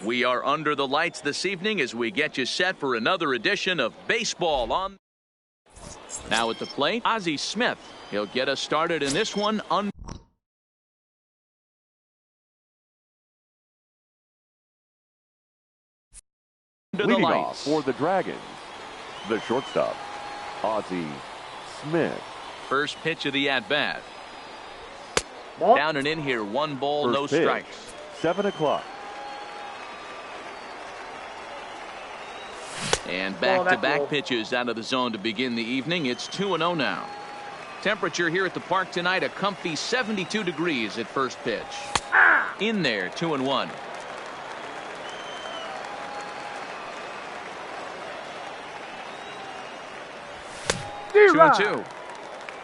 We are under the lights this evening as we get you set for another edition of Baseball on. Now at the plate, Ozzie Smith. He'll get us started in this one. Under the Leading lights. off for the Dragons, the shortstop, Ozzie Smith. First pitch of the at-bat. Down and in here, 1 ball, First no pitch, strikes. 7 o'clock. And back-to-back pitches out of the zone to begin the evening. It's 2-0 now. Temperature here at the park tonight, a comfy 72 degrees at first pitch. In there, 2-1. Two and two.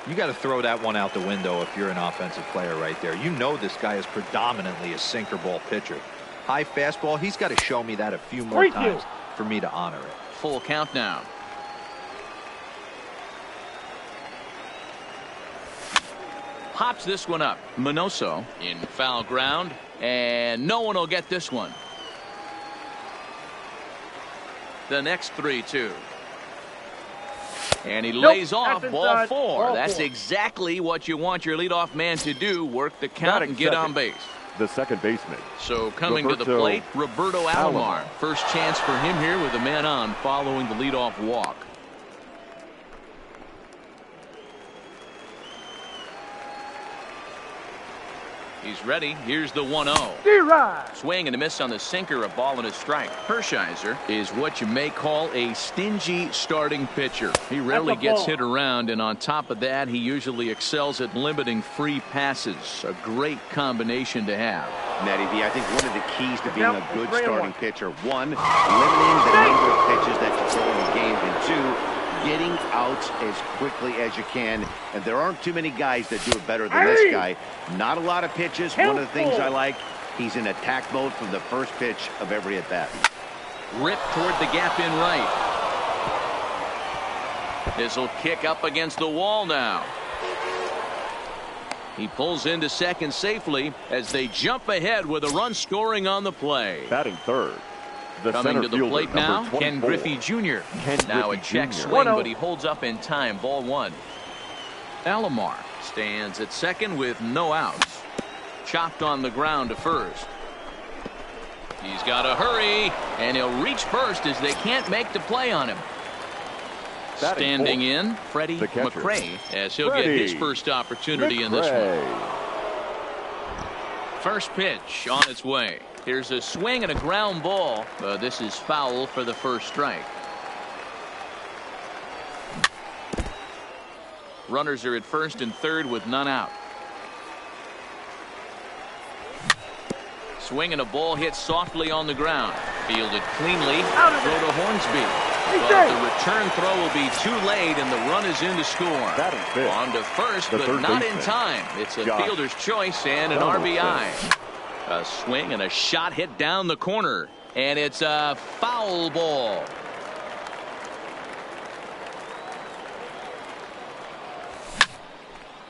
You got to throw that one out the window if you're an offensive player right there. You know this guy is predominantly a sinker ball pitcher. High fastball, he's got to show me that a few more times for me to honor it. Full count now. Pops this one up. Minoso in foul ground, and no one will get this one. The next 3-2. And he lays off ball 4. That's exactly what you want your leadoff man to do. Work the count and get on base. The second baseman. So coming to the plate, Roberto Alomar. First chance for him here with a man on following the leadoff walk. He's ready. Here's the 1-0. Swing and a miss on the sinker, a ball and a strike. Hershiser is what you may call a stingy starting pitcher. He rarely gets hit around, and on top of that, he usually excels at limiting free passes. A great combination to have. Matty V, I think one of the keys to being a good starting pitcher, one, limiting the number of pitches that you throw in the game, and two, getting outs as quickly as you can. And there aren't too many guys that do it better than this guy. Not a lot of pitches. One of the things I like, he's in attack mode from the first pitch of every at bat. Rip toward the gap in right. This will kick up against the wall now. He pulls into second safely as they jump ahead with a run scoring on the play. Batting third. Coming to the plate now, Ken Griffey Jr. Now a check swing, but he holds up in time. Ball 1. Alomar stands at second with no outs. Chopped on the ground to first. He's got to hurry, and he'll reach first as they can't make the play on him. Standing in, Freddie McRae, as he'll get his first opportunity in this one. First pitch on its way. Here's a swing and a ground ball. This is foul for the first strike. Runners are at first and third with none out. Swing and a ball hit softly on the ground. Fielded cleanly. Throw to Hornsby. But the return throw will be too late, and the run is in to score. On to first, but not in time. It's a fielder's choice and an RBI. A swing and a shot hit down the corner, and it's a foul ball.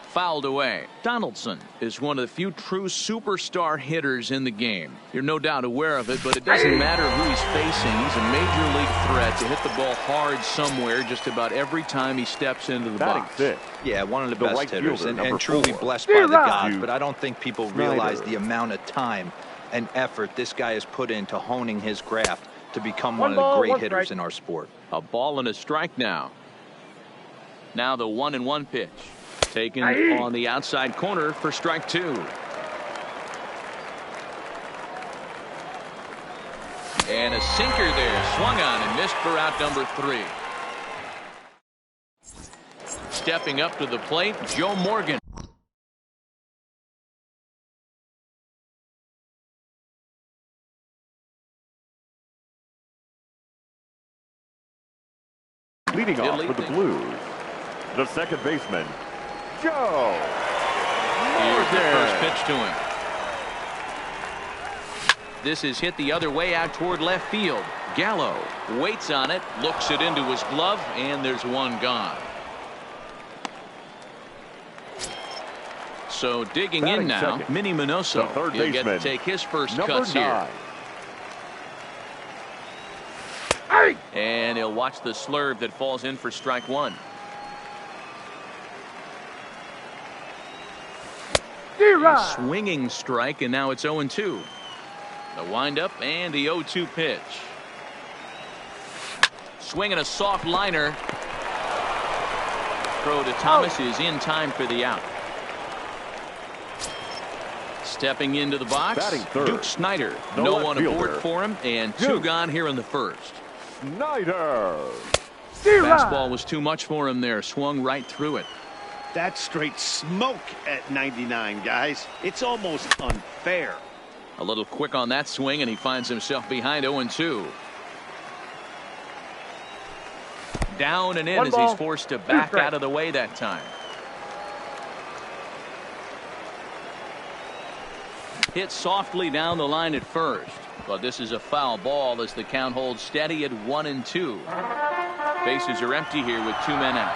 Fouled away. Donaldson is one of the few true superstar hitters in the game. You're no doubt aware of it, but it doesn't matter who he's facing. He's a major league threat to hit the ball hard somewhere just about every time he steps into the box. Yeah, one of the best hitters and truly blessed by the gods, but I don't think people realize the amount of time and effort this guy has put into honing his craft to become one of the great hitters in our sport. A ball and a strike now. Now the 1-1 pitch. Taken on the outside corner for strike 2. And a sinker there, swung on and missed for out number 3. Stepping up to the plate, Joe Morgan. Leading off for the Blues, the second baseman, Joe. Here's the first pitch to him. This is hit the other way out toward left field. Gallo waits on it, looks it into his glove, and there's one gone. So digging in now, Minnie Minoso. He'll get to take his first cuts here. He'll watch the slurve that falls in for strike one. A swinging strike, and now it's 0-2. The windup and the 0-2 pitch. Swinging a soft liner. Throw to Thomas is in time for the out. Stepping into the box, Duke Snyder. No one aboard for him, and two gone here in the first. Snyder. Fastball was too much for him there. Swung right through it. That's straight smoke at 99, guys. It's almost unfair. A little quick on that swing, and he finds himself behind 0-2. Down and in as he's forced to back out of the way that time. Hit softly down the line at first, but this is a foul ball as the count holds steady at 1-2. Bases are empty here with two men out.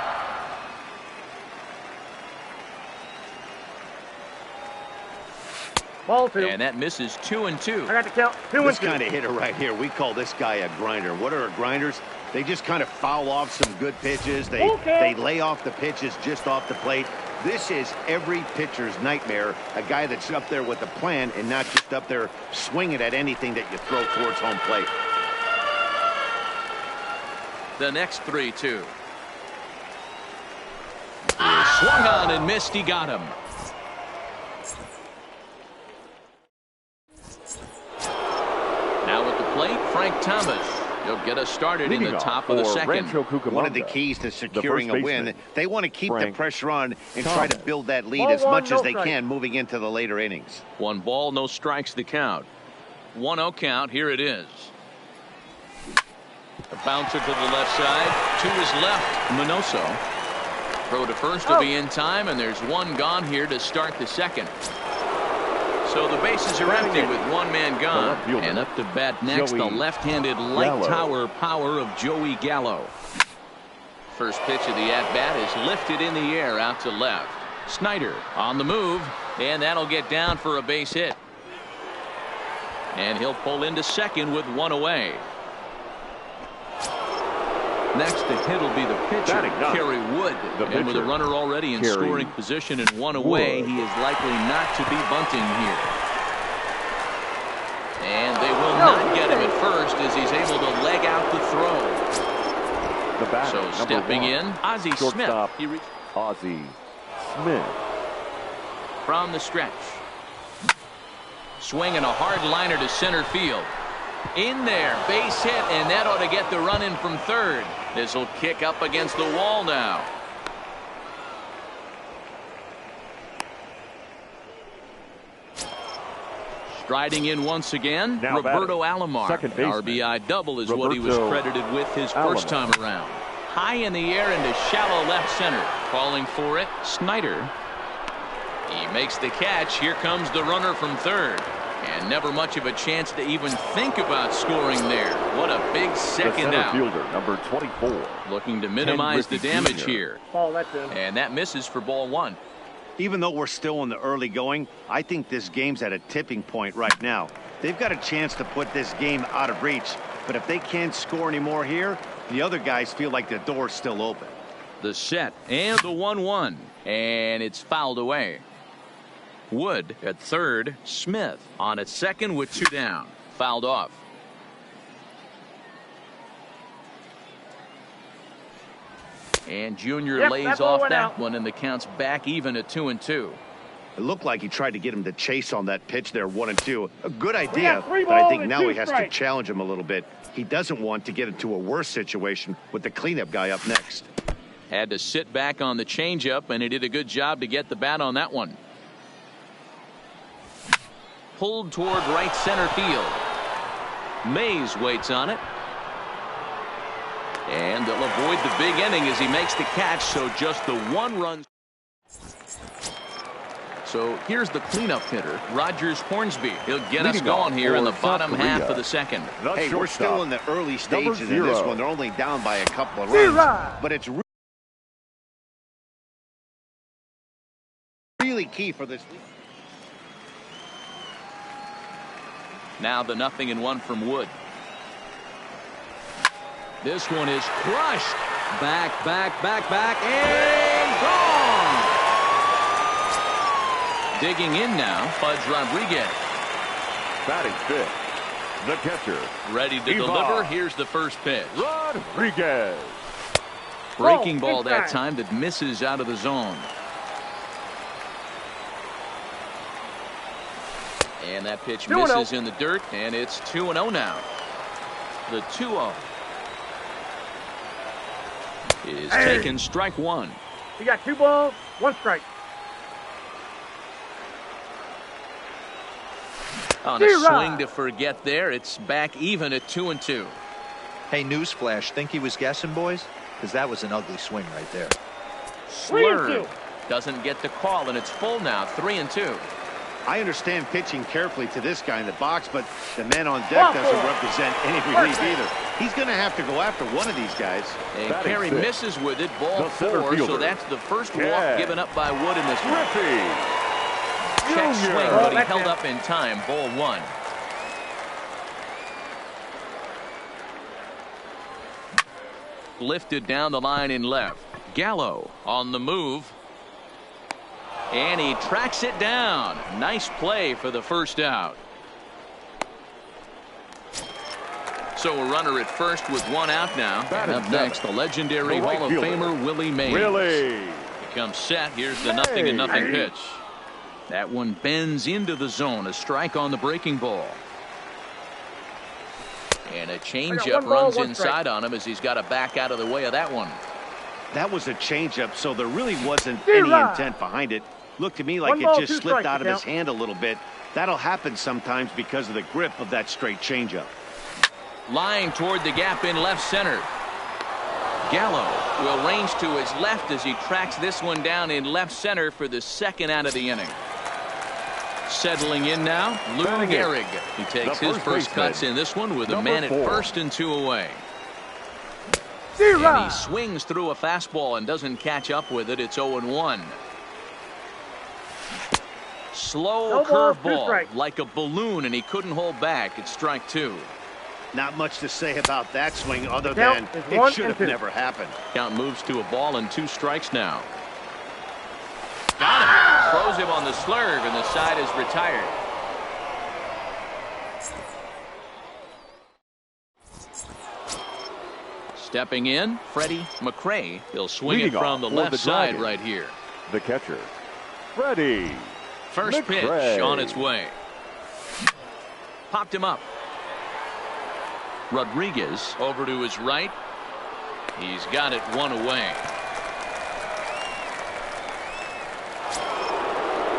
Ball two. And that misses 2-2. I got to count 2-2. This kind of hitter right here, we call this guy a grinder. What are grinders? They just kind of foul off some good pitches. They lay off the pitches just off the plate. This is every pitcher's nightmare. A guy that's up there with a plan and not just up there swinging at anything that you throw towards home plate. The next 3-2. Swung on and missed. He got him. Now at the plate, Frank Thomas. He'll get us started in the top of the second. One of the keys to securing a win, they want to keep the pressure on and try to build that lead as much as they can moving into the later innings. 1 ball, no strikes the count. 1-0 count. Here it is. A bouncer to the left side. To his left, Minoso. Throw to first will be in time, and there's one gone here to start the second. So the bases are empty with one man gone. And up to bat next, the left-handed light tower power of Joey Gallo. First pitch of the at-bat is lifted in the air out to left. Snyder on the move, and that'll get down for a base hit. And he'll pull into second with one away. Next to hit will be the pitcher, Kerry Wood. And with a runner already in scoring position and one away, he is likely not to be bunting here. And they will not get him at first as he's able to leg out the throw. So stepping in, Ozzie Smith. Ozzie Smith. From the stretch. Swinging a hard liner to center field. In there, base hit, and that ought to get the run in from third. This will kick up against the wall now. Striding in once again, now Roberto Alomar. An RBI double is what he was credited with his first time around. High in the air into shallow left center. Calling for it, Snyder. He makes the catch. Here comes the runner from third. And never much of a chance to even think about scoring there. What a big second out. Fielder, number 24. Looking to minimize the damage here. That's in. And that misses for ball one. Even though we're still in the early going, I think this game's at a tipping point right now. They've got a chance to put this game out of reach. But if they can't score anymore here, the other guys feel like the door's still open. The set and the 1-1. And it's fouled away. Wood at third. Smith on at second with two down. Fouled off. And Junior lays off that one, and the count's back even at 2-2. It looked like he tried to get him to chase on that pitch there, 1-2. A good idea, but I think now he has to challenge him a little bit. He doesn't want to get into a worse situation with the cleanup guy up next. Had to sit back on the changeup, and he did a good job to get the bat on that one. Pulled toward right center field. Mays waits on it. And they'll avoid the big inning as he makes the catch, so just the one run. So here's the cleanup hitter, Rogers Hornsby. He'll get us going here in the bottom half of the second. Hey, we're still in the early stages of this one. They're only down by a couple of runs, but it's really key for this league. Now the 0-1 from Wood. This one is crushed. Back, and gone. Digging in now, Fudge Rodriguez. Batting fifth, the catcher. Ready to deliver. Here's the first pitch. Rodriguez. Breaking ball that time that misses out of the zone. And that pitch misses in the dirt, and it's 2-0 now. The 2-0 is taken, strike one. You got 2 balls, 1 strike. On a swing to forget there, it's back even at 2-2. Hey, newsflash, think he was guessing, boys? Because that was an ugly swing right there. Slurve doesn't get the call, and it's full now, 3-2. I understand pitching carefully to this guy in the box, but the man on deck doesn't represent any relief either. He's going to have to go after one of these guys. And Carey misses with it, ball 4, so that's the first walk given up by Wood in this one. Check swing, but he held up in time, ball 1. Lifted down the line in left. Gallo on the move. And he tracks it down. Nice play for the first out. So a runner at first with 1 out now. And up next, the legendary Hall of Famer Willie Mays. He comes set. Here's the 0-0 pitch. That one bends into the zone. A strike on the breaking ball. And a changeup runs inside on him as he's got to back out of the way of that one. That was a changeup, so there really wasn't any intent behind it. Looked to me like it just slipped out of his hand a little bit. That'll happen sometimes because of the grip of that straight changeup. Line toward the gap in left center. Gallo will range to his left as he tracks this one down in left center for the 2nd out of the inning. Settling in now, Lou Gehrig. He takes his first cuts in this one with a man at first and 2 away. And he swings through a fastball and doesn't catch up with it. It's 0-1. Slow curveball like a balloon, and he couldn't hold back. It's strike 2. Not much to say about that swing other than it should have never happened. Count moves to a ball and 2 strikes now. Got him. Throws him on the slurve, and the side is retired. Stepping in, Freddie McRae. He'll swing it from the left side right here. The catcher, Freddie. First pitch on its way. Popped him up. Rodriguez over to his right. He's got it 1 away.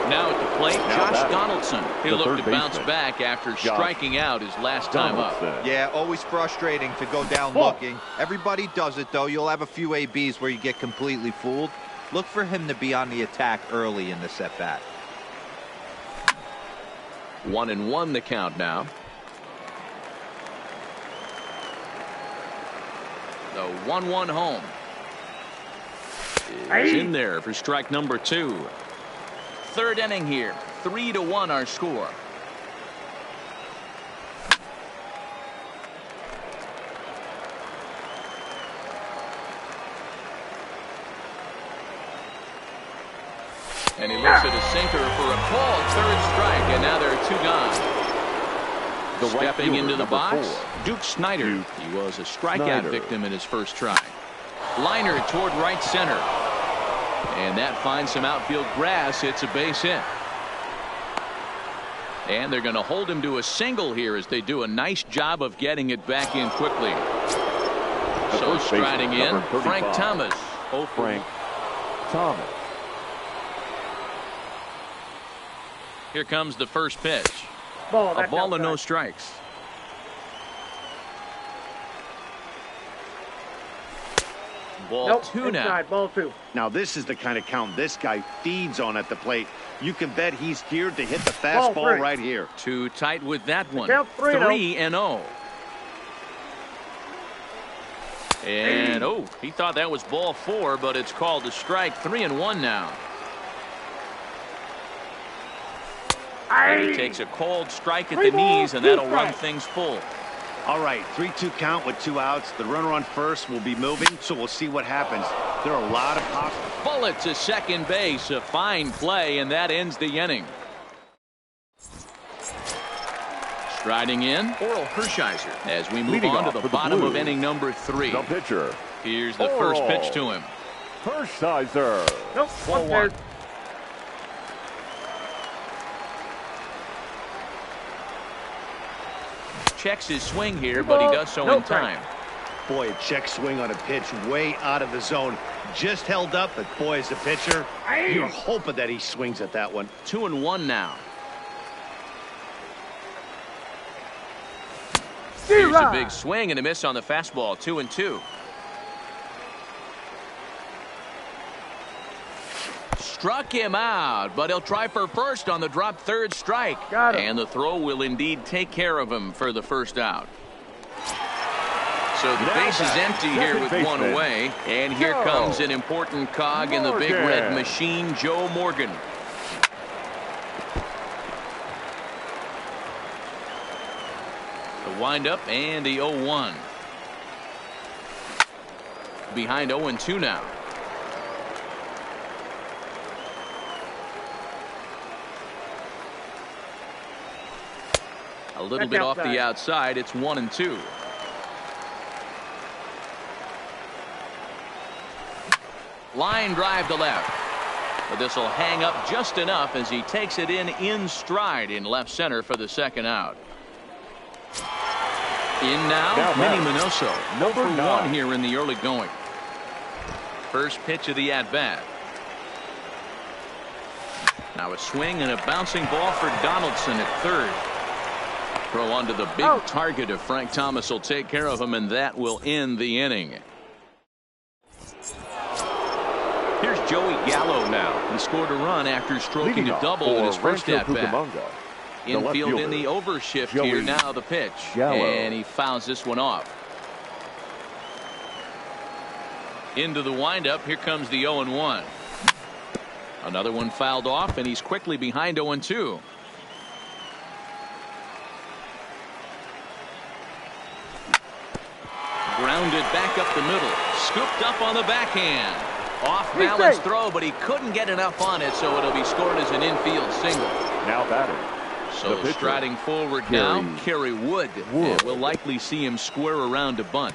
Now at the plate, Josh Donaldson. He'll look to bounce back after striking out his last time up. Yeah, always frustrating to go down looking. Everybody does it, though. You'll have a few ABs where you get completely fooled. Look for him to be on the attack early in the at-bat. 1-1 the count now. The 1-1 home is in there for strike number 2. 3rd inning here. 3-1 our score. And he looks at a sinker for a call. 3rd strike, and now there are 2 gone. Stepping into the box, Duke Snider. He was a strikeout victim in his first try. Liner toward right center. And that finds some outfield grass. It's a base hit. And they're going to hold him to a single here as they do a nice job of getting it back in quickly. So striding in, Frank Thomas. Frank Thomas. Here comes the first pitch. A ball and no strikes. Ball 2 now. Ball 2. Now this is the kind of count this guy feeds on at the plate. You can bet he's geared to hit the fastball right here. Too tight with that one. 3-0. And he thought that was ball 4, but it's called a strike. 3-1 now. And he takes a cold strike at the knees, and that'll run things full. All right, 3-2 count with 2 outs. The runner on first will be moving, so we'll see what happens. There are a lot of possible. Bullet to second base. A fine play, and that ends the inning. Striding in, Oral Hershiser as we move on to the bottom of inning number 3. The pitcher. Here's the first pitch to him. Hershiser. Nope, 1-1. Checks his swing here, but he does so in time. Boy, a check swing on a pitch way out of the zone. Just held up, but boy, as a pitcher, you're hoping that he swings at that one. 2-1 now. Here's a big swing and a miss on the fastball. 2-2. Struck him out, but he'll try for first on the drop third strike. And the throw will indeed take care of him for the first out. So the base is empty here with one away. And here comes an important cog in the big red machine, Joe Morgan. The windup and the 0-1. Behind 0-2 now. A little bit off the outside. It's 1-2. Line drive to left. But this will hang up just enough as he takes it in stride in left center for the second out. In now Minnie Minoso. Number 1 here in the early going. First pitch of the at-bat. Now a swing and a bouncing ball for Donaldson at third. Throw onto the big target of Frank Thomas will take care of him, and that will end the inning. Here's Joey Gallo now. He scored a run after stroking a double in his first at-bat. Infield in the overshift here now the pitch. And he fouls this one off. Into the windup. Here comes the 0-1. Another one fouled off, and he's quickly behind 0-2. Grounded back up the middle. Scooped up on the backhand. Off balance throw, but he couldn't get enough on it, so it'll be scored as an infield single. Now batting. So striding forward now, Kerry Wood. And we'll likely see him square around to bunt.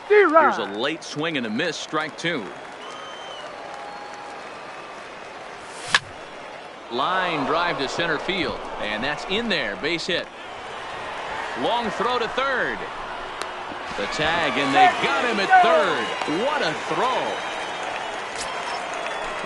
Here's a late swing and a miss. Strike 2. Line drive to center field, and that's in there. Base hit. Long throw to third. The tag, and they got him at third. What a throw.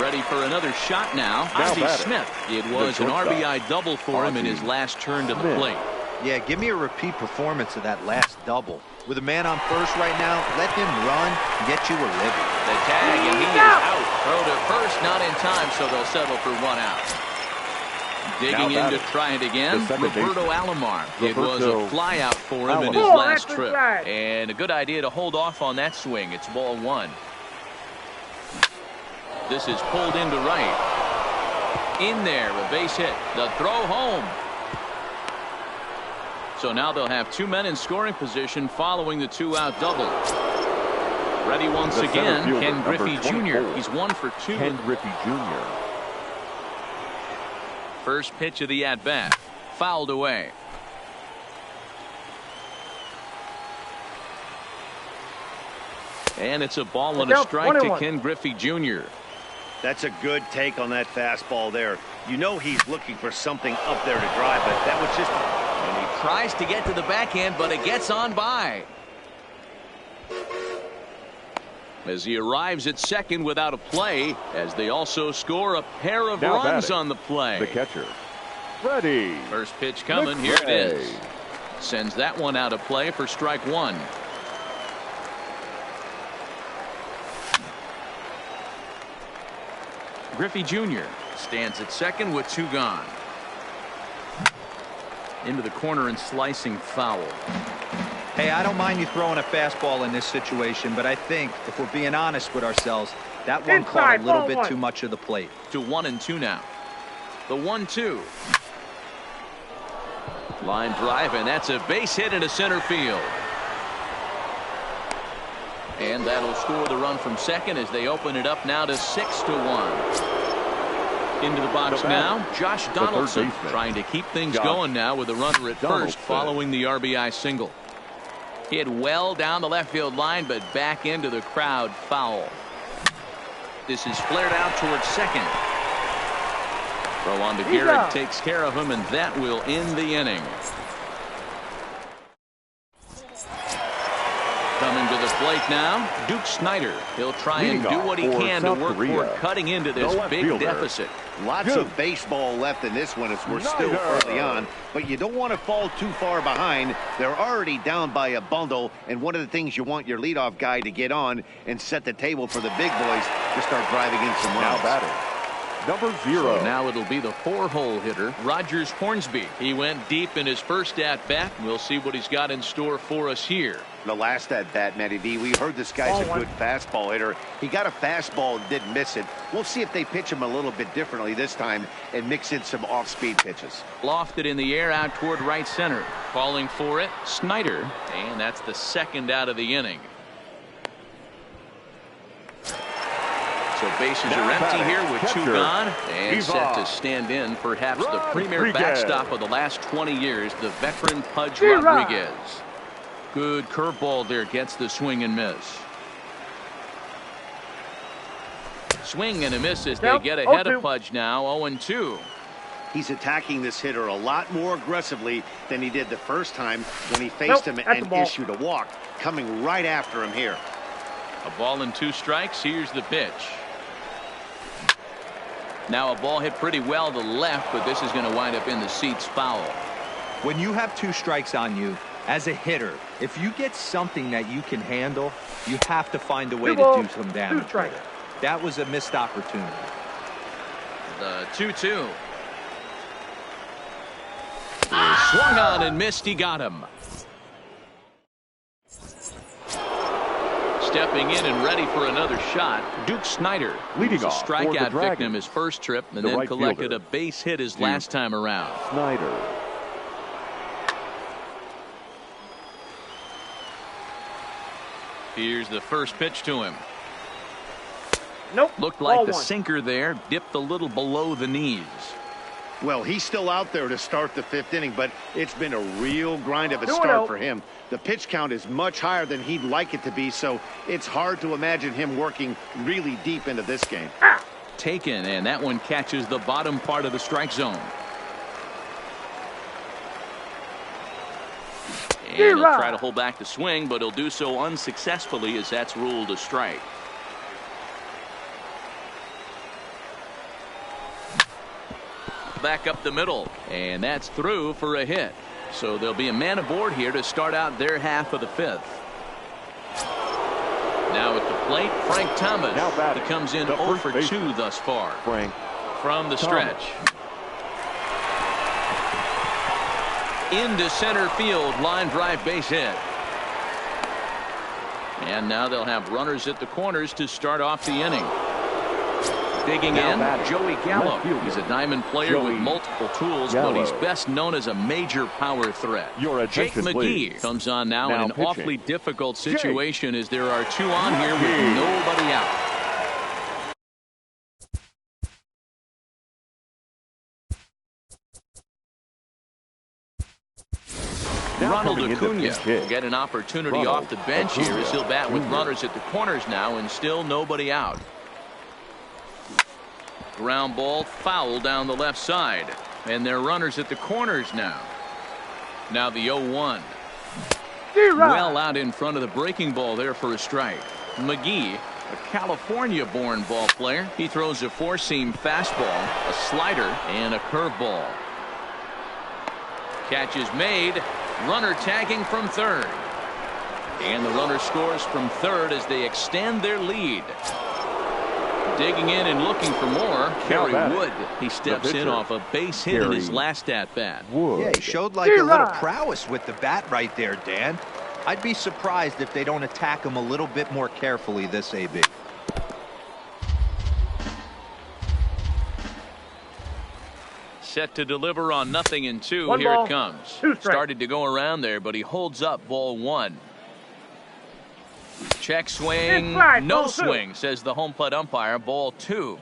Ready for another shot now. Ozzie Smith. It was an RBI double for him in his last turn to the plate. Yeah, give me a repeat performance of that last double. With a man on first right now, let him run and get you a living. The tag, and he is out. Throw to first, not in time, so they'll settle for 1 out. Digging in to try it again, Roberto Alomar. It was a fly out for him in his last trip. And a good idea to hold off on that swing. It's ball 1. This is pulled into right. In there, a base hit. The throw home. So now they'll have 2 men in scoring position following the 2-out double. Ready once again, Ken Griffey Jr. He's 1 for 2. Ken Griffey Jr. First pitch of the at-bat. Fouled away. And it's a ball and a strike to Ken Griffey Jr. That's a good take on that fastball there. You know he's looking for something up there to drive, but that was just... And he tries to get to the backhand, but it gets on by. As he arrives at second without a play, as they also score a pair of runs on the play. The catcher, Freddie. First pitch coming. Here it is. Sends that one out of play for strike 1. Griffey Jr. stands at second with 2 gone. Into the corner and slicing foul. Hey, I don't mind you throwing a fastball in this situation, but I think if we're being honest with ourselves, that one caught a little bit too much of the plate. To 1-2 now. The 1-2. Line drive, and that's a base hit into center field. And that'll score the run from second as they open it up now to 6-1. Into the box now, Josh Donaldson trying to keep things going now with a runner at first following the RBI single. Hit well down the left field line, but back into the crowd foul. This is flared out towards second. Throw on to Garrett, takes care of him, and that will end the inning. Coming to the plate now, Duke Snider. He'll try and do what he can to work toward cutting into this big deficit. Lots of baseball left in this one as we're still early on, but you don't want to fall too far behind. They're already down by a bundle, and one of the things you want your leadoff guy to get on and set the table for the big boys to start driving in some runs. Now batting, number 0. So now it'll be the 4-hole hitter, Rogers Hornsby. He went deep in his first at-bat. We'll see what he's got in store for us here. The last at-bat, Matty V, we heard this guy's a good fastball hitter. He got a fastball and didn't miss it. We'll see if they pitch him a little bit differently this time and mix in some off-speed pitches. Lofted in the air out toward right center. Calling for it, Snider. And that's the second out of the inning. So bases are empty here with 2 gone. And set to stand in perhaps the premier backstop of the last 20 years, the veteran Pudge Rodriguez. Good curveball there, gets the swing and miss. Swing and a miss as they get ahead of Pudge now, 0-2. He's attacking this hitter a lot more aggressively than he did the first time when he faced him and issued a walk, coming right after him here. A ball and 2 strikes. Here's the pitch. Now a ball hit pretty well to left, but this is going to wind up in the seats foul. When you have 2 strikes on you, as a hitter, if you get something that you can handle, you have to find a way to do some damage. That was a missed opportunity. The 2-2. Swung on and missed. He got him. Stepping in and ready for another shot, Duke Snider. Leading off, a strikeout victim his first trip, and then collected a base hit his last time around. Snider. Here's the first pitch to him. Nope. Looked like the sinker there, dipped a little below the knees. Well, he's still out there to start the 5th inning, but it's been a real grind of a start for him. The pitch count is much higher than he'd like it to be, so it's hard to imagine him working really deep into this game. Taken, and that one catches the bottom part of the strike zone. And he'll try to hold back the swing, but he'll do so unsuccessfully as that's ruled a strike. Back up the middle, and that's through for a hit. So there'll be a man aboard here to start out their half of the 5th. Now at the plate, Frank Thomas. He comes in 0 for 2 thus far. From the stretch. Into center field, line drive base hit. And now they'll have runners at the corners to start off the inning. Digging in, Joey Gallo. He's a diamond player with multiple tools, but he's best known as a major power threat. Jake McGee comes on now in an awfully difficult situation as there are 2 on here with nobody out. Ronald Acuna will get an opportunity off the bench here as he'll bat with runners at the corners now, and still nobody out. Ground ball foul down the left side, and they're runners at the corners now. Now the 0-1. Well out in front of the breaking ball there for a strike. McGee, a California-born ball player. He throws a 4-seam fastball, a slider, and a curveball. Catch is made. Runner tagging from third. And the runner scores from third as they extend their lead. Digging in and looking for more, Kerry Wood. He steps in off a base hit in his last at-bat. Yeah, he showed like a little prowess with the bat right there, Dan. I'd be surprised if they don't attack him a little bit more carefully this AB. Set to deliver on 0-2. One Here ball, it comes. 2 strikes. Started to go around there, but he holds up ball 1. Check swing, Inside, no ball 2. swing, says the home plate umpire. Ball 2.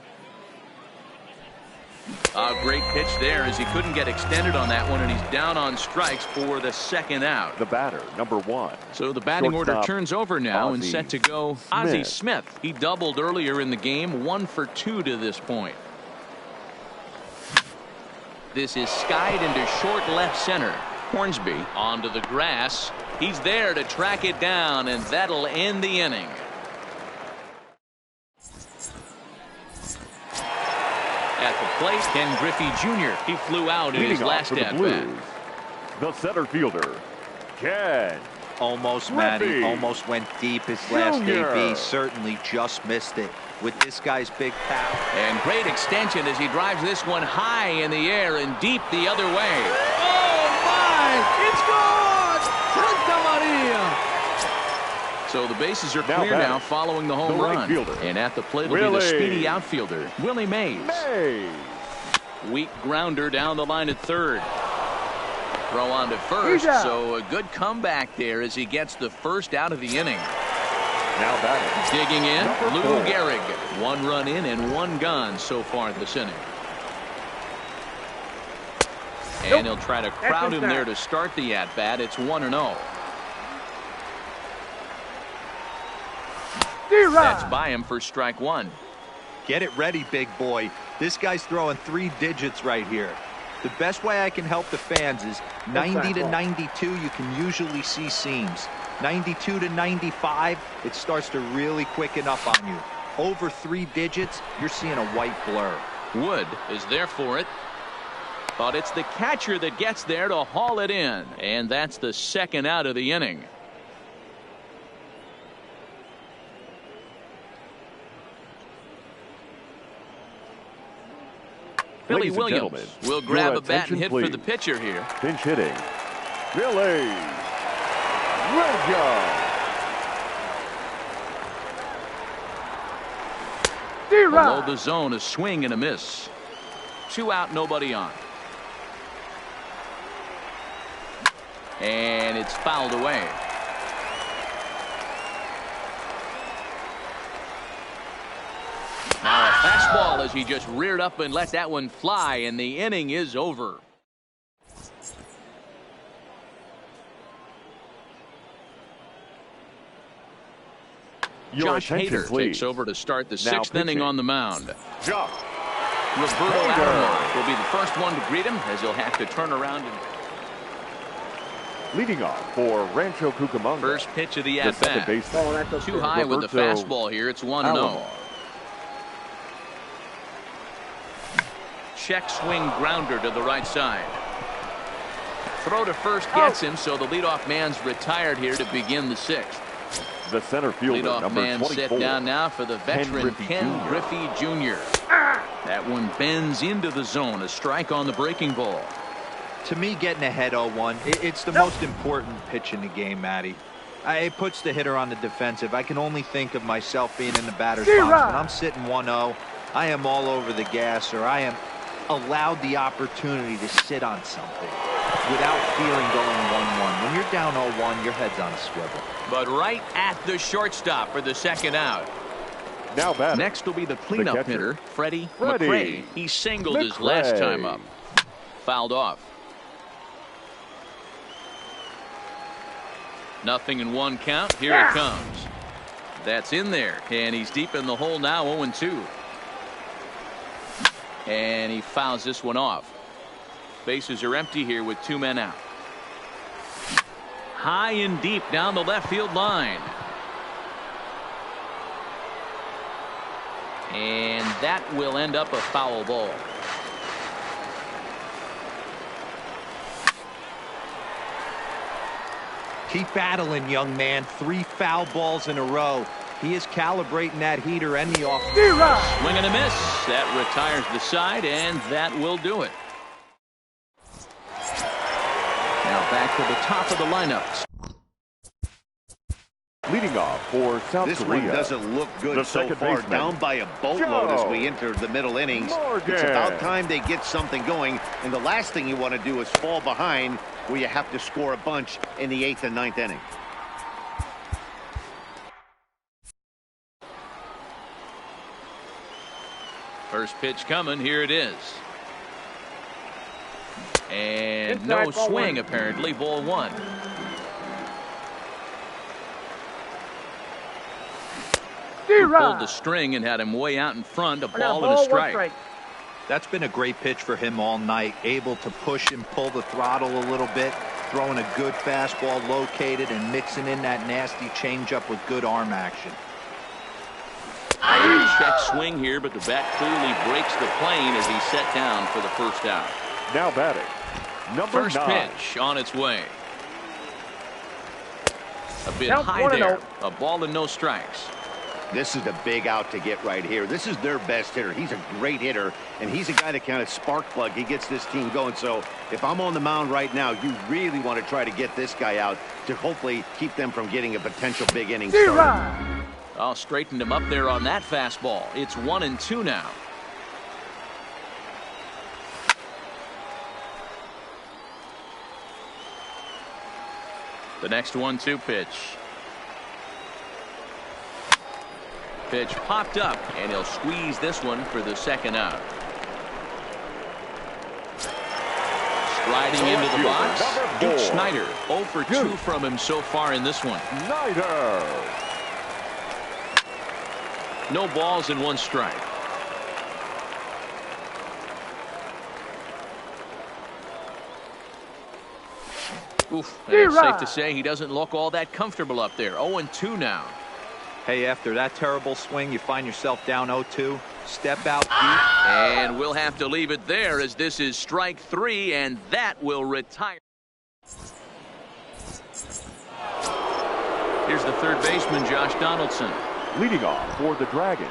A great pitch there as he couldn't get extended on that one, and he's down on strikes for the 2nd out. The batter, number 1. So the batting order turns over now and set to go Ozzie Smith. He doubled earlier in the game, 1 for 2 to this point. This is skied into short left center. Hornsby onto the grass. He's there to track it down, and that'll end the inning. At the plate, Ken Griffey Jr. He flew out in his last at-bat. The center fielder, Ken. Almost, Matty. Almost went deep his last AB. Certainly just missed it with this guy's big power. And great extension as he drives this one high in the air and deep the other way. Oh, my! It's gone! Santa Maria! So the bases are clear now following the home run. And at the plate will be the speedy outfielder, Willie Mays. Weak grounder down the line at third. Throw on to first, so a good comeback there as he gets the first out of the inning. Now batting. Digging in, Lou Gehrig. 1 run in and 1 gone so far this inning. And he'll try to crowd him there to start the at-bat. It's 1-0. That's by him for strike 1. Get it ready, big boy. This guy's throwing 3 digits right here. The best way I can help the fans is 90 to 92. You can usually see seams. 92 to 95, it starts to really quicken up on you. Over 3 digits, you're seeing a white blur. Wood is there for it. But it's the catcher that gets there to haul it in. And that's the 2nd out of the inning. Billy Williams will grab a bat and hit for the pitcher here. Pinch hitting, Billy Williams. Below the zone, a swing and a miss. 2 out, nobody on. And it's fouled away. Now a fastball as he just reared up and let that one fly, and the inning is over. Josh Hader takes over to start the 6th inning on the mound. Roberto Alomar will be the first one to greet him as he'll have to turn around and leading off for Rancho Cucamonga. First pitch of the at-bat. Too high with the fastball here. It's 1-0. Check swing grounder to the right side. Throw to first gets him, so the leadoff man's retired here to begin the 6th. The center fielder, leadoff number man 24, set down now for the veteran Ken Griffey Jr. That one bends into the zone. A strike on the breaking ball. To me, getting ahead 0-1, it's the most important pitch in the game, Matty. It puts the hitter on the defensive. I can only think of myself being in the batter's box. When I'm sitting 1-0, I am all over the gas, or I am allowed the opportunity to sit on something without fearing going 1-1. When you're down 0-1, your head's on a swivel. But right at the shortstop for the 2nd out. Now batting. Next will be the cleanup hitter, Freddie McRae. He singled his last time up. Fouled off. 0-1 count. Here it comes. That's in there. And he's deep in the hole now, 0-2. And he fouls this one off. Bases are empty here with 2 men out. High and deep down the left field line. And that will end up a foul ball. Keep battling, young man. 3 foul balls in a row. He is calibrating that heater and the off. Swing and a miss. That retires the side, and that will do it. Now back to the top of the lineup. Leading off for South This Korea. one doesn't look good so far. Baseman, down by a boatload as we enter the middle innings. It's about time they get something going. And the last thing you want to do is fall behind where you have to score a bunch in the 8th and 9th inning. First pitch coming. Here it is. And no swing, apparently. Ball one. He pulled the string and had him way out in front. A ball and a strike. That's been a great pitch for him all night. Able to push and pull the throttle a little bit. Throwing a good fastball located and mixing in that nasty changeup with good arm action. Check swing here, but the bat clearly breaks the plane as he's set down for the first out. Now batting, number 9. Pitch on its way. A bit high there. A ball and no strikes. This is the big out to get right here. This is their best hitter. He's a great hitter, and he's a guy that kind of spark plug. He gets this team going. So if I'm on the mound right now, you really want to try to get this guy out to hopefully keep them from getting a potential big inning start. Oh, straightened him up there on that fastball. It's 1-2 now. The next 1-2 pitch. Pitch popped up, and he'll squeeze this one for the second out. Striding into the box, Duke Snyder. 0 for 2 from him so far in this one. Snyder. No balls and 1 strike. Oof, it's safe to say he doesn't look all that comfortable up there. 0-2 now. Hey, after that terrible swing, you find yourself down 0-2. Step out deep. And we'll have to leave it there as this is strike 3, and that will retire. Here's the third baseman, Josh Donaldson. Leading off for the Dragons,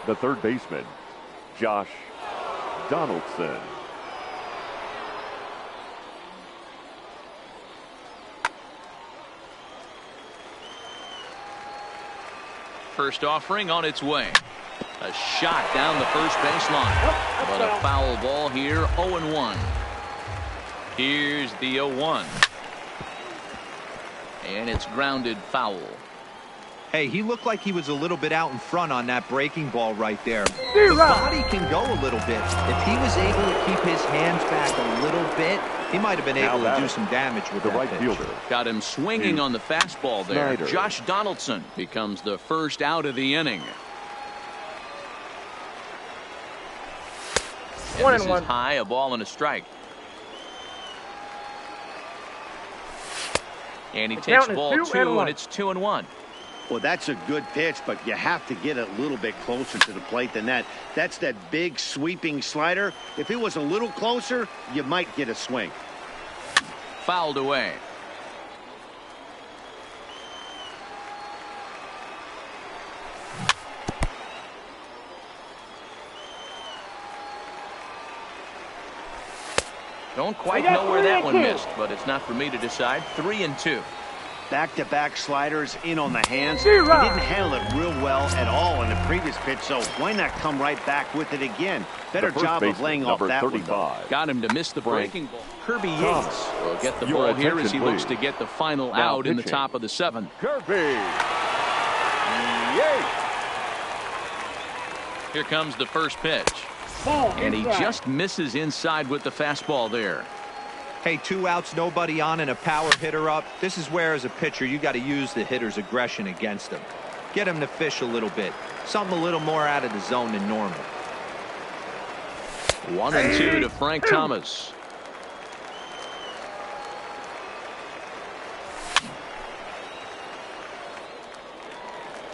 the third baseman, Josh Donaldson. First offering on its way. A shot down the first baseline. But a foul ball here, 0-1. Here's the 0-1. And it's grounded foul. Hey, he looked like he was a little bit out in front on that breaking ball right there. The body can go a little bit. If he was able to keep his hands back a little bit, he might have been able to do some damage with the that right pitch. fielder. Got him swinging on the fastball there. Snyder. Josh Donaldson becomes the first out of the inning. And this is high, a ball and a strike. And he takes ball 2, and it's 2-1. Well, that's a good pitch, but you have to get a little bit closer to the plate than that. That's that big sweeping slider. If it was a little closer, you might get a swing. Fouled away. Don't quite know where that one missed, but it's not for me to decide. 3-2. Back-to-back sliders in on the hands. He didn't handle it real well at all in the previous pitch, so why not come right back with it again? Better job of laying off that 35. One. Got him to miss the breaking ball. Kirby Yates will get the ball here as he looks to get the final out in the top of the 7th. Kirby Yates. Here comes the first pitch. And he just misses inside with the fastball there. Hey, 2 outs, nobody on, and a power hitter up. This is where, as a pitcher, you got to use the hitter's aggression against him. Get him to fish a little bit. Something a little more out of the zone than normal. 1-2 to Frank Thomas.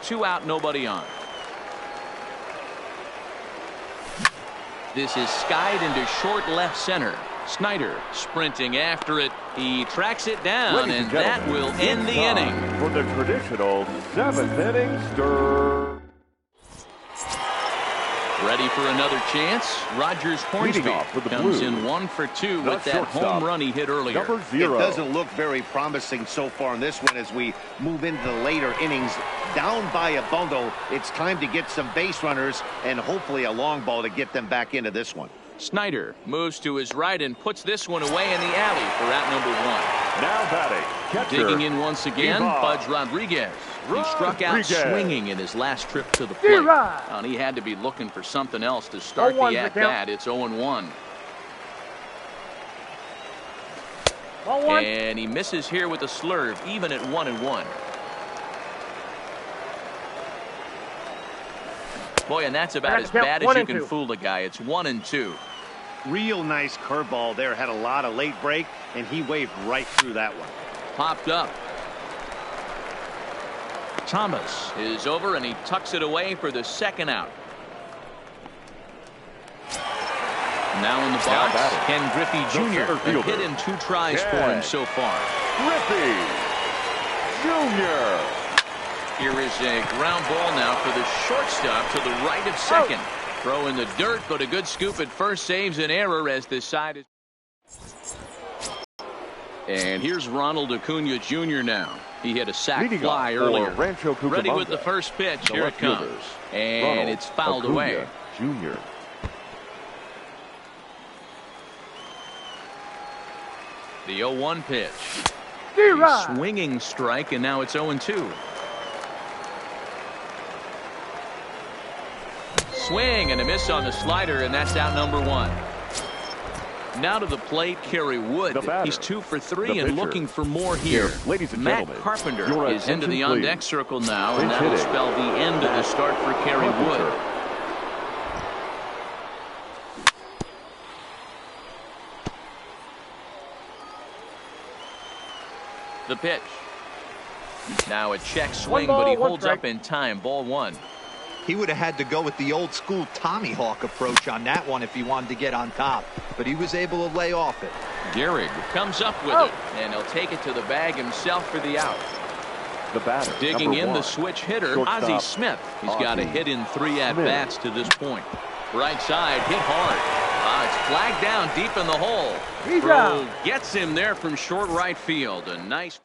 Two out, nobody on. This is skied into short left center. Snyder sprinting after it. He tracks it down, and that will end the inning. For the traditional 7th inning stir. Ready for another chance. Rogers Hornsby comes in 1 for 2 with that home run he hit earlier. It doesn't look very promising so far in this one as we move into the later innings. Down by a bundle, it's time to get some base runners and hopefully a long ball to get them back into this one. Snyder moves to his right and puts this one away in the alley for out number 1. Now batting, catcher. Digging in once again, Budge Rodriguez. He struck out swinging in his last trip to the plate. And he had to be looking for something else to start the at-bat. It's 0-1. And he misses here with a slurve, even at 1-1. Boy, and that's about as bad as you can fool a guy. It's 1-2. Real nice curveball there. Had a lot of late break, and he waved right through that one. Popped up. Thomas is over, and he tucks it away for the second out. Now in the box, Ken Griffey Jr. A hit in 2 tries for him so far. Griffey Jr. Here is a ground ball now for the shortstop to the right of second. Throw in the dirt, but a good scoop at first saves an error as this side is. And here's Ronald Acuna Jr. now. He hit a sac fly earlier. Ready with the first pitch. Here it comes. And it's fouled away. Jr. The 0-1 pitch. A swinging strike, and now it's 0-2. Swing and a miss on the slider, and that's out number 1. Now to the plate, Kerry Wood. He's 2 for 3 and looking for more here. Ladies and Matt gentlemen, Carpenter is into the on-deck circle now, and that will spell the end of the start for Kerry Wood. The pitch. Now a check swing, but he holds up in time. Ball 1. He would have had to go with the old school Tommy Hawk approach on that one if he wanted to get on top, but he was able to lay off it. Gehrig comes up with it, and he'll take it to the bag himself for the out. The batter, digging in, 1, the switch hitter, Ozzie Smith. He's got a hit in 3 at-bats to this point. Right side, hit hard. It's flagged down deep in the hole. Throw gets him there from short right field. A nice.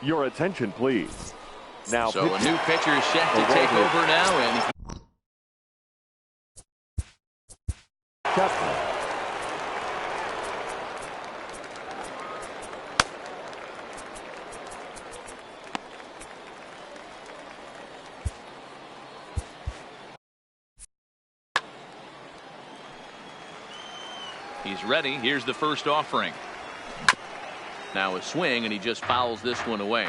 Your attention, please. Now, so a new pitcher is set to take over now, and he's ready. Here's the first offering. Now a swing, and he just fouls this one away.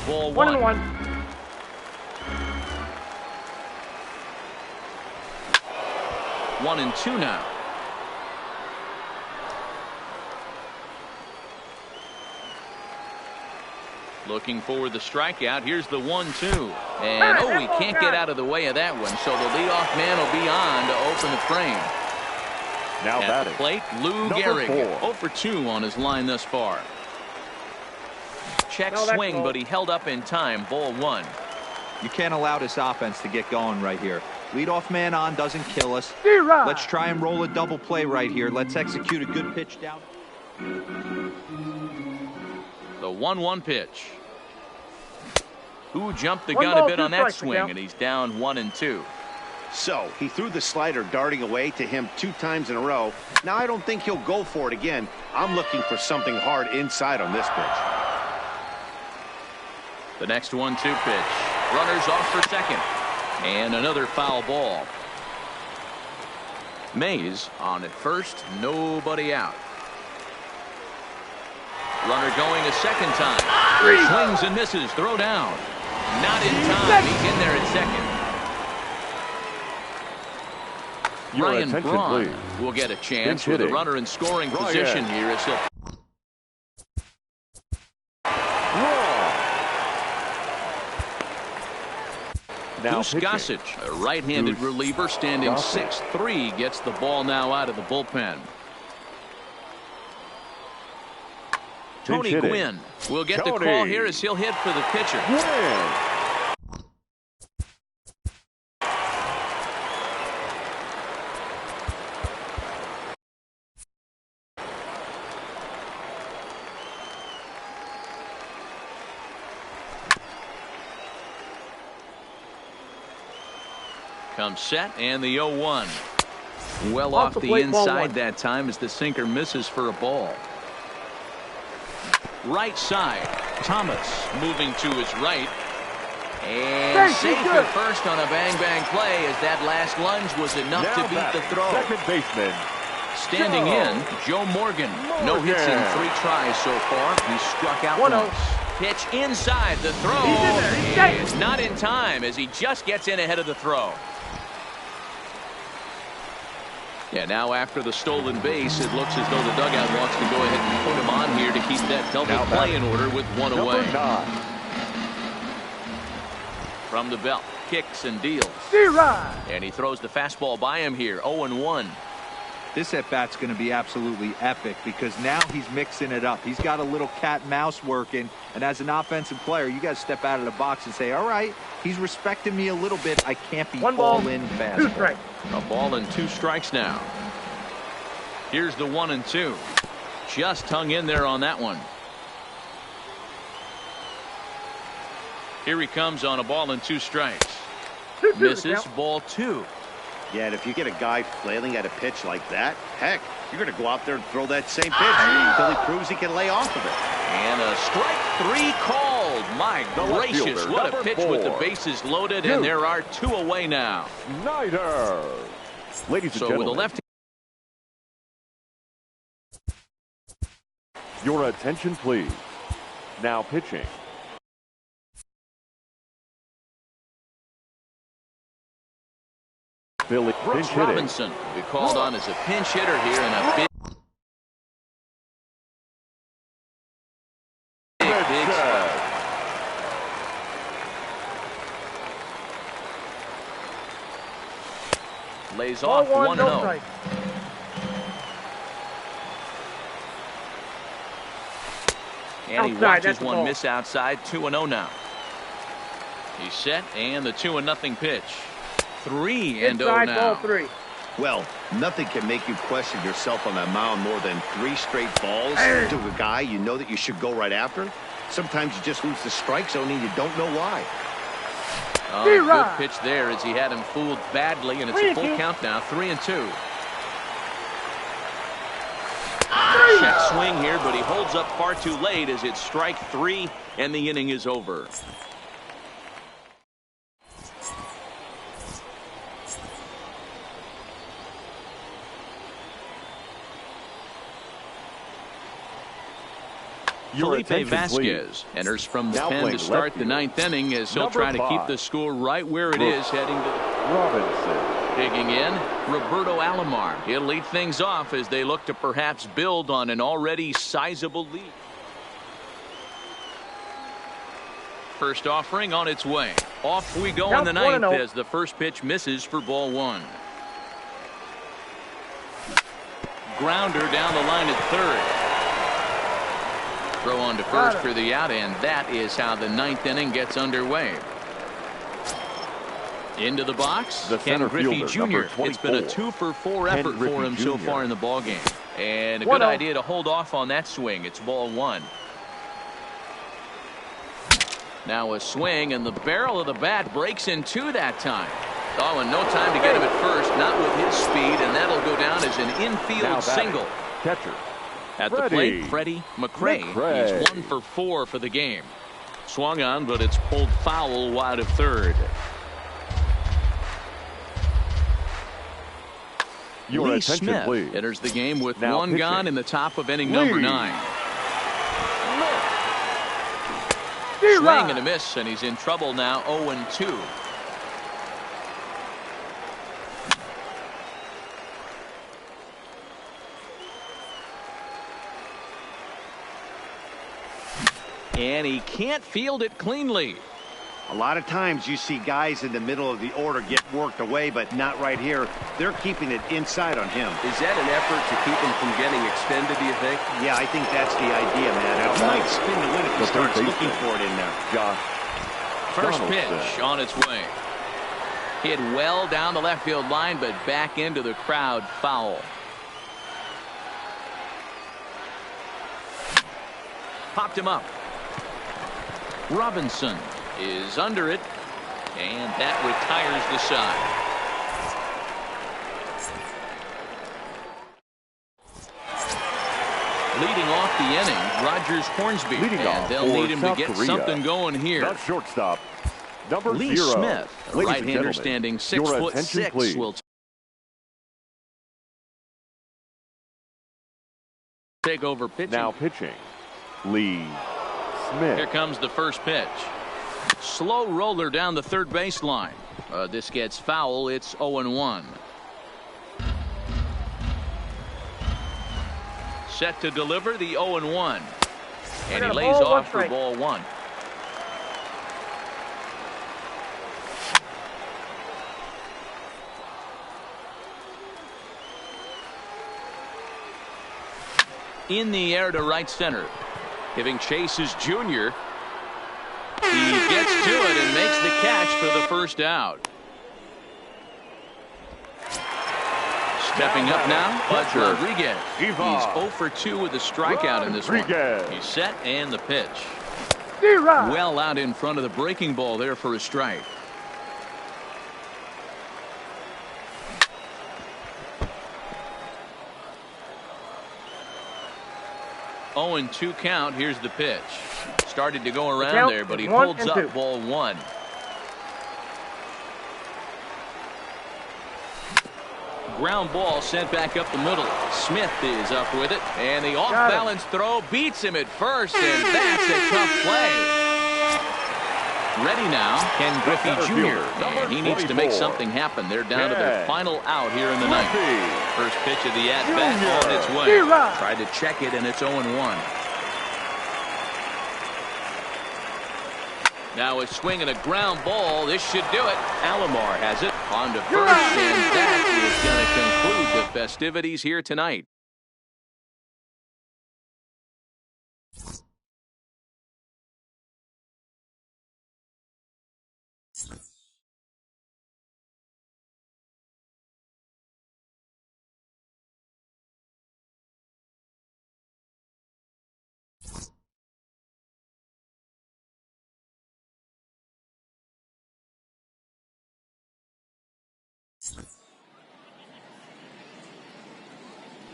Ball 1-1. 1-2 now. Looking for the strikeout. Here's the 1-2. And he can't get out of the way of that one. So the leadoff man will be on to open the frame. Now at the plate, Lou Gehrig. 0 for 2 on his line thus far. Check swing, but he held up in time. Ball 1. You can't allow this offense to get going right here. Leadoff man on doesn't kill us. Let's try and roll a double play right here. Let's execute a good pitch down. The 1-1 pitch. Who jumped the gun a bit on that swing, and he's down 1-2. So he threw the slider darting away to him 2 times in a row. Now I don't think he'll go for it again. I'm looking for something hard inside on this pitch. The next 1-2 pitch. Runners off for second. And another foul ball. Mays on at first. Nobody out. Runner going a second time. Swings and misses. Throw down. Not in time. He's in there at second. Ryan Braun will get a chance with a runner in scoring position here as he'll. Goose Gossage, a right-handed reliever standing 6'3", gets the ball now out of the bullpen. Tony Gwynn will get the call here as he'll hit for the pitcher. Comes set and the 0-1. Well off the inside that time as the sinker misses for a ball. Right side. Thomas moving to his right. And safe at first on a bang-bang play as that last lunge was enough to beat the throw. Second baseman. Standing in, Joe Morgan. No hits in 3 tries so far. He struck out once. Pitch inside. The throw is not in time as he just gets in ahead of the throw. Yeah, now after the stolen base, it looks as though the dugout wants to go ahead and put him on here to keep that double play in order with 1 away. From the belt, kicks and deals. And he throws the fastball by him here, 0-1. This at-bat's going to be absolutely epic because now he's mixing it up. He's got a little cat and mouse working, and as an offensive player, you got to step out of the box and say, all right, he's respecting me a little bit. I can't be all in fastball. A ball and 2 strikes now. Here's the 1-2. Just hung in there on that one. Here he comes on a ball and 2 strikes. Misses, ball 2. Yeah, and if you get a guy flailing at a pitch like that, heck, you're going to go out there and throw that same pitch until he proves he can lay off of it. And a strike 3 called. My gracious, what a pitch with the bases loaded, and there are 2 away now. Snyder. Ladies and gentlemen, with the left. Your attention, please. Now pitching. Billy Brooks Robinson will be called on as a pinch hitter here in a big spot. Lays off 1-0. And he watches one miss outside. 2-0 now. He's set and the 2-0 pitch. 3-0 now. Well, nothing can make you question yourself on that mound more than 3 straight balls to a guy you know that you should go right after. Sometimes you just lose the strike zone and you don't know why. Good pitch there as he had him fooled badly, and it's a full count now. 3-2. Check swing here, but he holds up far too late as it's strike 3 and the inning is over. Felipe Vasquez enters from the pen to start the 9th inning as he'll try to keep the score right where it is heading to the Robinson. Digging in, Roberto Alomar. He'll lead things off as they look to perhaps build on an already sizable lead. First offering on its way. Off we go in the 9th as the first pitch misses for ball 1. Grounder down the line at third. Throw on to first for the out, and that is how the 9th inning gets underway. Into the box, Ken Griffey Jr. It's been a 2-for-4 effort for him so far in the ballgame. And a good idea to hold off on that swing. It's ball 1. Now a swing, and the barrel of the bat breaks in 2 that time. Oh, and no time to get him at first, not with his speed, and that'll go down as an infield single. Catcher. At the plate, Freddie McRae. He's 1-for-4 for the game. Swung on, but it's pulled foul wide of third. Lee Smith enters the game with 1 gone in the top of inning number 9. Swing and a miss, and he's in trouble now. 0-2. And he can't field it cleanly. A lot of times you see guys in the middle of the order get worked away, but not right here. They're keeping it inside on him. Is that an effort to keep him from getting extended, do you think? Yeah, I think that's the idea, man. He might spin the win if he starts looking for it in there. Josh. First pitch on its way. Hit well down the left field line, but back into the crowd, foul. Popped him up. Robinson is under it, and that retires the side. Leading off the inning, Rogers Hornsby, and they'll need him to get something going here. That shortstop, number Lee 0. Smith, a right-hander standing 6'6", will take over pitching. Now pitching, Lee Smith. Here comes the first pitch. Slow roller down the third baseline. This gets foul. It's 0-1. Set to deliver the 0-1. And he lays off for ball one. In the air to right center. Giving chase is Junior. He gets to it and makes the catch for the first out. Stepping up now, Bud Rodriguez. He's 0 for 2 with a strikeout in this one. He's set and the pitch. Well out in front of the breaking ball there for a strike. Oh, and 2 count. Here's the pitch. Started to go around there, but he holds up ball one. Ground ball sent back up the middle. Smith is up with it, and the off-balance throw beats him at first, and that's a tough play. Ready now, Ken Griffey Jr., and he needs to make something happen. They're down to their final out here in the ninth. First pitch of the at-bat on its way. Tried to check it, and it's 0-1. Now a swing and a ground ball. This should do it. Alomar has it on to first, and that is going to conclude the festivities here tonight.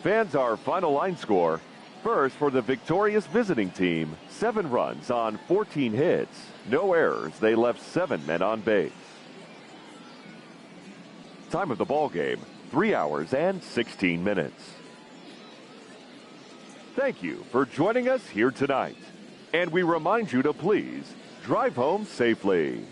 Fans, our final line score. First, for the victorious visiting team, 7 runs on 14 hits. No errors. They left 7 men on base. Time of the ball game, 3 hours and 16 minutes. Thank you for joining us here tonight. And we remind you to please drive home safely.